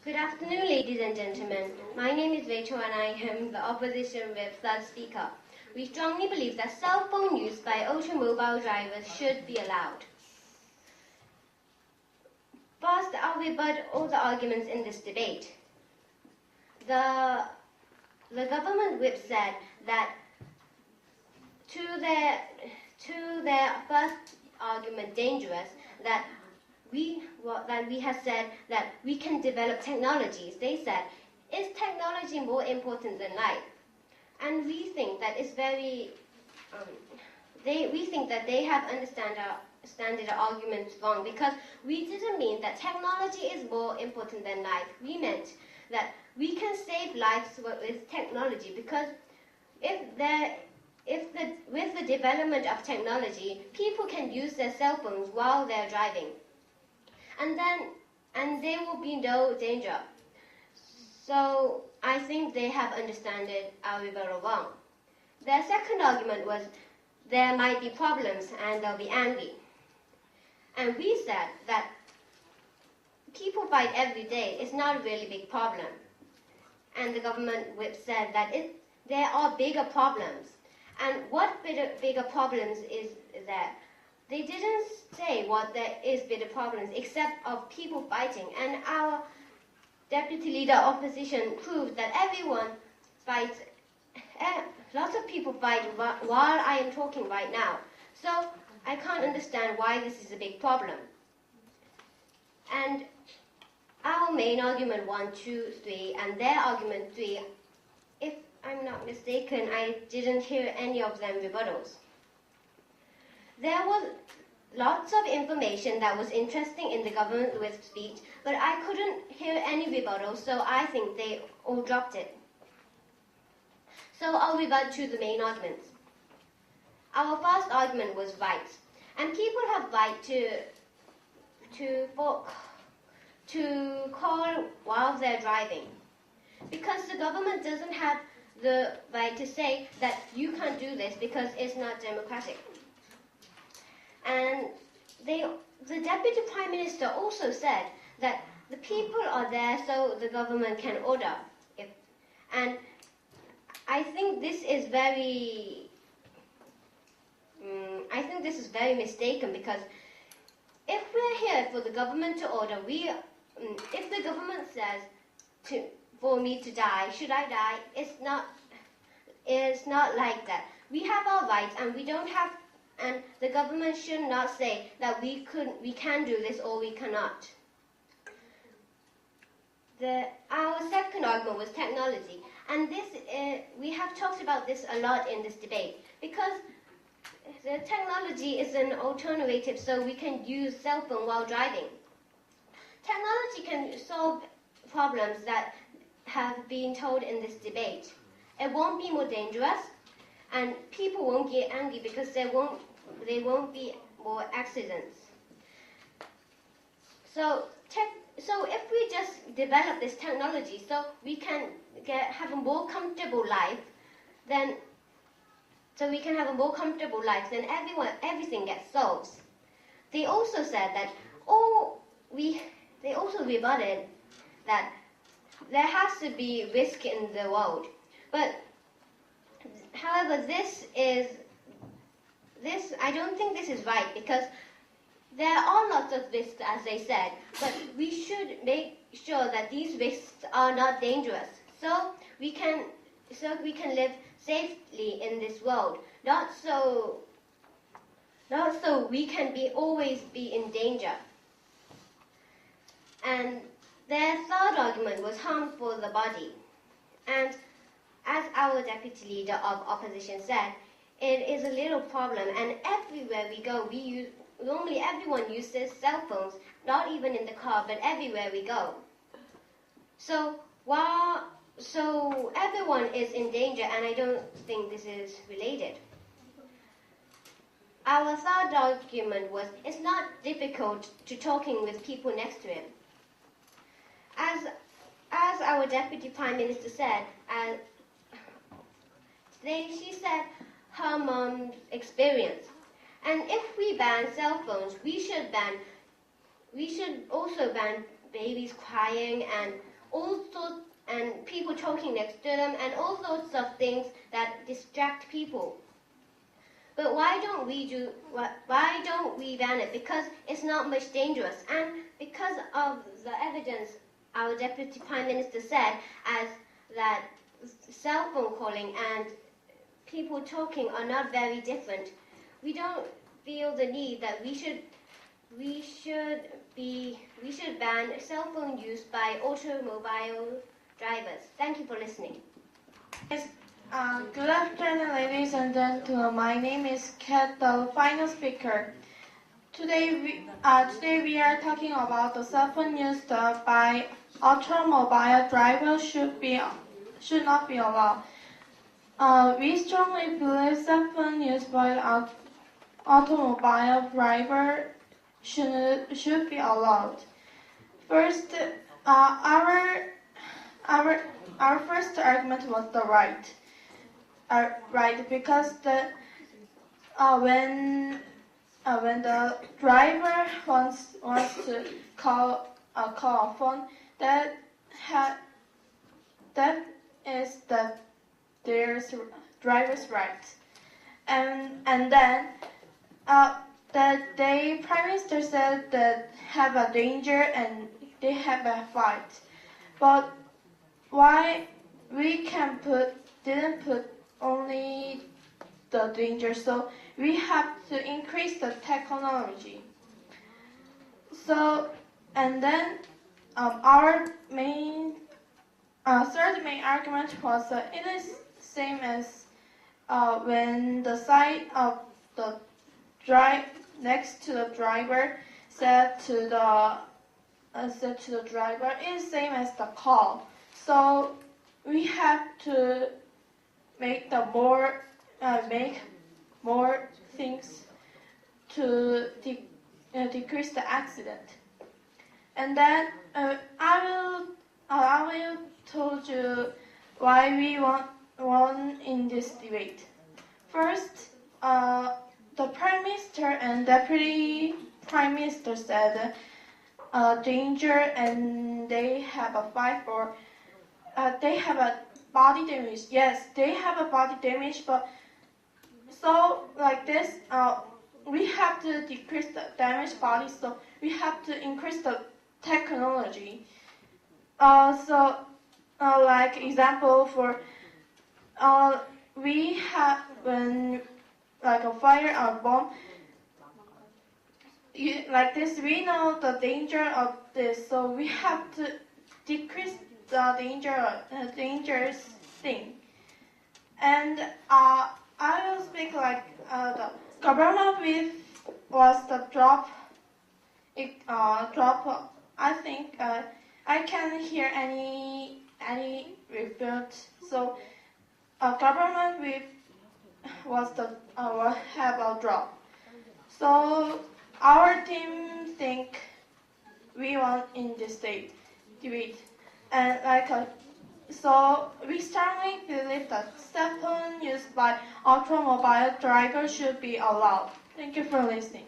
Good afternoon, ladies and gentlemen. My name is Rachel and I am the opposition whip third speaker. We strongly believe that cell phone use by automobile drivers should be allowed. First, I'll rebut all the arguments in this debate. The government whip said that to their first argument, dangerous, that we have said that we can develop technologies. They said, is technology more important than life? And we think that it's very, we think that they have understood our arguments wrong, because we didn't mean that technology is more important than life. We meant that we can save lives with technology, because with the development of technology, people can use their cell phones while they're driving. And there will be no danger. So I think they have understood our rebuttal wrong. Their second argument was there might be problems and they'll be angry. And we said that people fight every day. It's not a really big problem. And the government whip said that there are bigger problems. And what bigger problems is there? They didn't say what there is bigger problems except of people fighting. And our deputy leader opposition proved that everyone fights. Lots of people fight while I am talking right now. So I can't understand why this is a big problem. And our main argument 1, 2, 3, and their argument 3, if I'm not mistaken, I didn't hear any of them rebuttals. There was lots of information that was interesting in the government whip speech, but I couldn't hear any rebuttals, so I think they all dropped it. So I'll rebut to the main arguments. Our first argument was rights, and people have right to call while they're driving, because the government doesn't have the right to say that you can't do this because it's not democratic. And the Deputy Prime Minister also said that the people are there so the government can order. And I think this is very mistaken, because if we're here for the government to order, if the government says for me to die, should I die? It's not like that. We have our rights, and we don't have. And the government should not say that we can do this or we cannot. Our second argument was technology, and we have talked about this a lot in this debate, because the technology is an alternative, so we can use cell phone while driving. Technology can solve problems that have been told in this debate. It won't be more dangerous, and people won't get angry because there won't be more accidents. So if we just develop this technology so we can have a more comfortable life, then everything gets solved. They also said that they also rebutted that there has to be risk in the world. But however, I don't think this is right, because there are lots of risks, as they said, but we should make sure that these risks are not dangerous, so we can live safely in this world, not so we can always be in danger. And their third argument was harm for the body. And as our deputy leader of opposition said, it is a little problem, and everywhere we go, normally everyone uses cell phones, not even in the car, but everywhere we go. So everyone is in danger, and I don't think this is related. Our third argument was it's not difficult to talking with people next to him. As our Deputy Prime Minister said, she said her mom's experience. And if we ban cell phones, we should also ban babies crying and all sorts and people talking next to them and all sorts of things that distract people. But why don't we ban it? Because it's not much dangerous, and because of the evidence our Deputy Prime Minister said, as that cell phone calling and people talking are not very different. We don't feel the need that we should ban cell phone use by automobile drivers. Thank you for listening. Yes, good afternoon, ladies and gentlemen. My name is Kat, the final speaker. Today we are talking about the cell phone used by automobile drivers should not be allowed. We strongly believe cell phone used by automobile driver should be allowed. First, our first argument was the right. Right, because when the driver wants to call a phone, that is their driver's right, and then the Prime Minister said that have a danger and they have a fight, but why we didn't put only the danger, so we have to increase the technology. So, and then our third main argument was it is same as when the side of the next to the driver said to the driver is same as the call. So we have to make more things to decrease the accident. And then I will told you why we won in this debate. First, the Prime Minister and Deputy Prime Minister said danger and they have a fight for they have a body damage. Yes, they have a body damage, but so like this, we have to decrease the damaged body, so we have to increase the technology. Like example for we have when like a fire or bomb, like this, we know the danger of this, so we have to decrease the dangerous thing. And I will speak like the government was the drop. I think I can't hear any report. So government was the have a drop. So our team think we won in this debate, and so we strongly believe that cell phone used by automobile drivers should be allowed. Thank you for listening.